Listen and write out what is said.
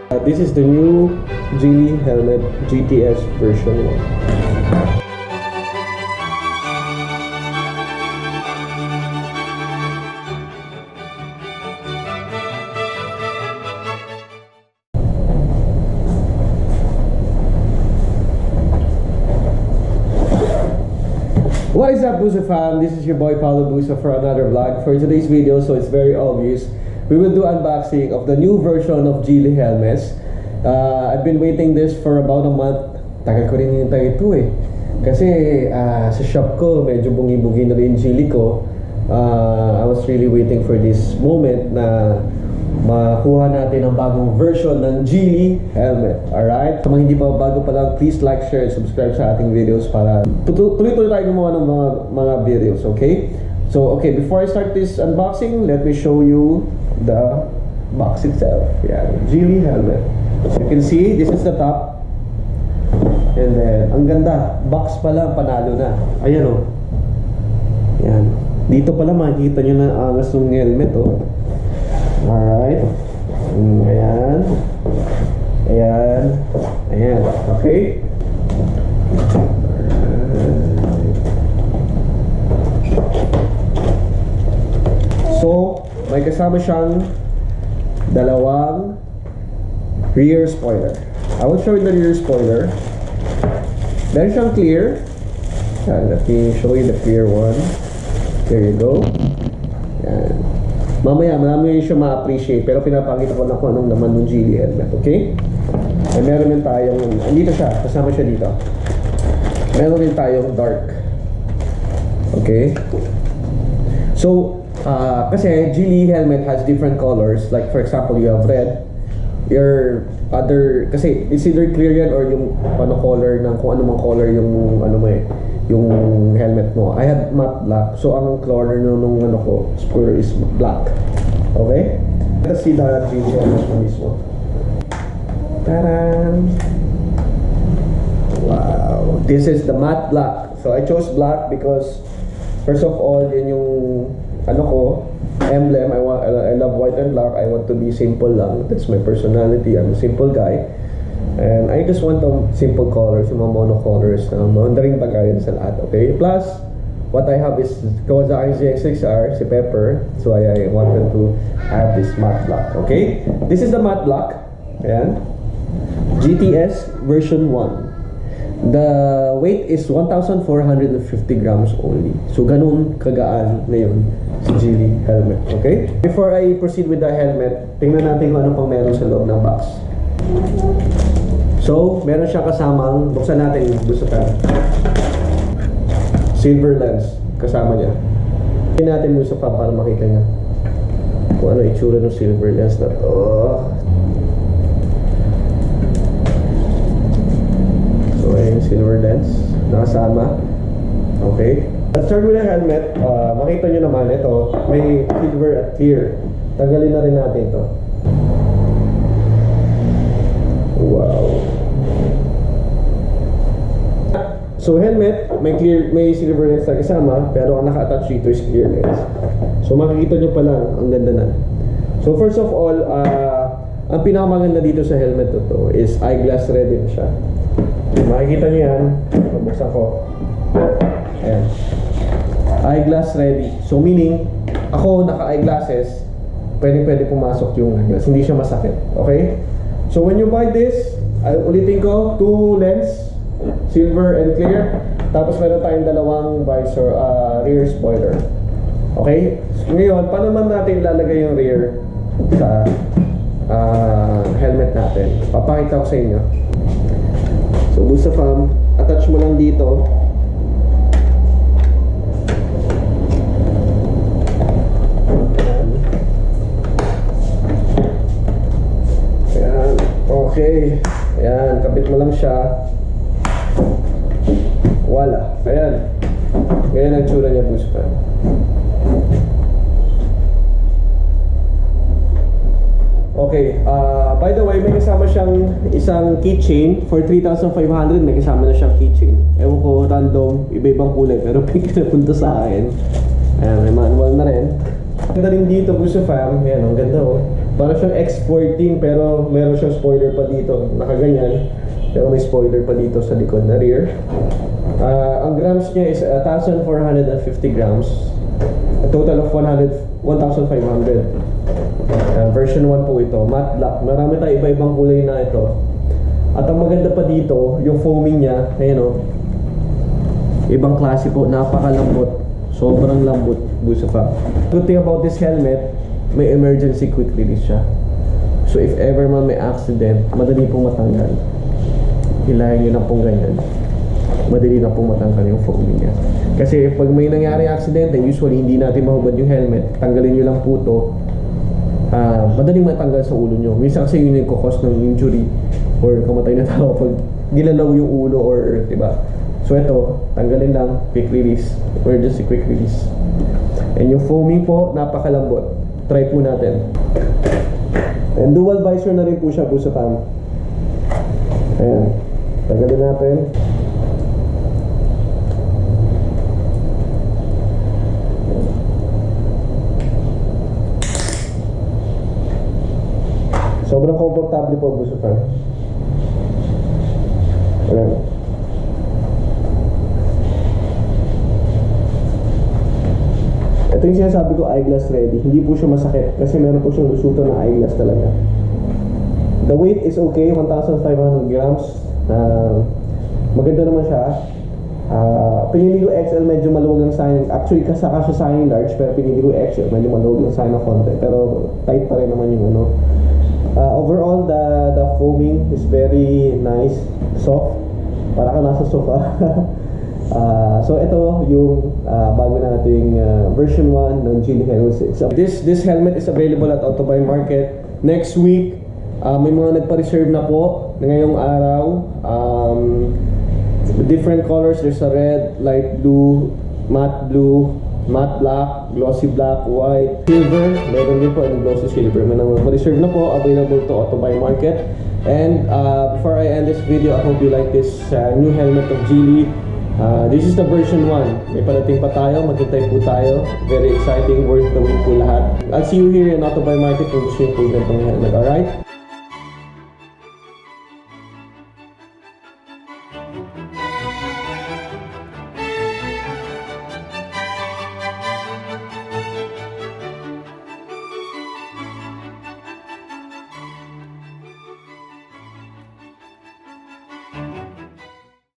This is the new Gille helmet GTS version 1. What is up, Busafam? This is your boy paolobusa for another vlog. For today's video, so it's very obvious, we will do unboxing of the new version of Gille helmets. I've been waiting this for about a month. Tagal ko rin hinintay ito eh. Kasi sa shop ko, medyo bungi-bungi na rin Gille ko. I was really waiting for this moment na makuha natin ang bagong version ng Gille helmet. Alright? Kung hindi pa bago pa lang, please like, share, and subscribe sa ating videos para tuloy-tuloy tayo gumawa ng mga videos, okay? So, okay, before I start this unboxing, let me show you the box itself. Yeah, Gille helmet. So you can see, this is the top. And then, ang ganda. Box pa lang, panalo na. Ayan o. Yan. Dito pala makikita nyo na angas ng helmet o. Alright. Ayan. Ayan. Ayan. Okay. So, may kasama siyang dalawang rear spoiler. I will show you the rear spoiler. Meron siyang clear. Let me show you the clear one. There you go. Yan. Mamaya, marami siya ma-appreciate. Pero pinapakita ko na kung anong naman ng Gille helmet. Okay? And meron din tayong, andito siya, kasama siya dito. Meron din tayong dark. Okay? So, kasi Gille helmet has different colors. Like for example, you have red. Your other, kasi it's either clear yan or yung color ng kung ano mang color yung ano mo eh, yung helmet mo. I had matte black, so ang color nung ano ko spoiler is black. Okay? Let's see the Gille helmet mo mismo. Taran! Wow! This is the matte black. So I chose black because first of all, yun yung ano ko, emblem. I love white and black. I want to be simple lang. That's my personality. I'm a simple guy. And I just want the simple colors, yung mga monocolors na maundaring pagkain sa lahat. Okay? Plus, what I have is Kawasaki ZX6R, si Pepper. So I wanted to have this matte black. Okay? This is the matte black. Ayan. GTS version 1. The weight is 1,450 grams only. So ganun kagaan na yun si Gille helmet. Okay? Before I proceed with the helmet, tingnan natin kung ano pang meron sa loob ng box. So, meron siya kasamang, buksan natin yung Busafam. Silver lens, kasama niya. Tingnan natin yung Busafam para makita niya kung ano itsura ng silver lens na to. So, ayun yung silver lens, nakasama. Okay? Let's start with the helmet. Makita nyo naman, ito, may silver at clear. Tanggalin na rin natin ito. Wow. So helmet, may silver lens na kasama, pero ang naka-attach dito is clear lens. So makikita nyo pa lang, ang ganda na. So first of all, ang pinakamaganda dito sa helmet to is eyeglass ready siya. Makikita nyo yan, pabuksan ko. Ayan. Eyeglass ready. So meaning, ako naka-eyeglasses, pwede pumasok yung eyeglass. Hindi siya masakit. Okay? So when you buy this, ulitin ko, 2 lens, silver and clear. Tapos meron tayong dalawang visor, rear spoiler. Okay? So, ngayon, paano naman natin lalagay yung rear sa helmet natin? Papakita ko sa inyo. So Busafam, attach mo lang dito. Okay, ayan, kapit mo lang siya. Wala, ayan. Ganyan ang tsura niya, Busafam. Okay, by the way, may kasama siyang isang keychain for 3,500. May kasama na siyang keychain. Ewan ko, random, iba-ibang kulay, pero pink na punta sa akin. Ayan, may manual na rin. Ganda rin dito, Busafam. Ayan, ang ganda oh. Para siyang X14 pero meron siyang spoiler pa dito. Nakaganyan. Pero may spoiler pa dito sa likod na rear. Ang grams niya is 1,450 grams. A total of 1,500. Version 1 po ito. Matte black. Marami tayo iba-ibang kulay na ito. At ang maganda pa dito, yung foaming niya, ayan o. Ibang klase po. Napakalambot. Sobrang lambot. Busafam. Good thing about this helmet, may emergency quick release siya. So if ever man may accident, madali pong matanggal. Hilahin nyo na pong ganyan. Madali na pong matanggal yung foaming niya. Kasi pag may nangyari accident, usually hindi natin mahubad yung helmet. Tanggalin nyo lang po ito. Madaling matanggal sa ulo nyo. Minsan kasi yun yung kukos ng injury or kamatay na tao pag gilalaw yung ulo or diba. So ito, tanggalin lang, quick release, emergency quick release. And yung foaming po, napakalambot. Try po natin. And dual visor na rin po siya, Busafam. Ayan, tanggalin natin. Sobrang komportable po, Busafam. Ayan. Ito yung sinasabi ko, eyeglass ready. Hindi po siya masakit kasi meron po siyang lusutan na eyeglass talaga. The weight is okay, 1,500 grams. Maganda naman siya. Pinili ko XL, medyo maluwag lang sa akin. Actually, kasaka siya sa akin large, pero pinili ko XL, medyo maluwag lang sa akin na konti. Pero tight pa rin naman yung ano. Overall, the foaming is very nice, soft. Para ka nasa sofa. So ito yung bago nating version 1 ng Gille helmet. This helmet is available at Otobai Market. Next week, may mga nagpa-reserve na po na ngayong araw. Different colors. There's a red, light blue, matte black, glossy black, white, silver. Meron din po yung glossy silver. May nagpa-reserve na po. Available to Otobai Market. And before I end this video, I hope you like this new helmet of Gille. This is the version 1. May parating pa tayo, maghintay po tayo. Very exciting, worth the wait po lahat. I'll see you here in Otobai Market kung gusto nyo po ganitong helmet, alright?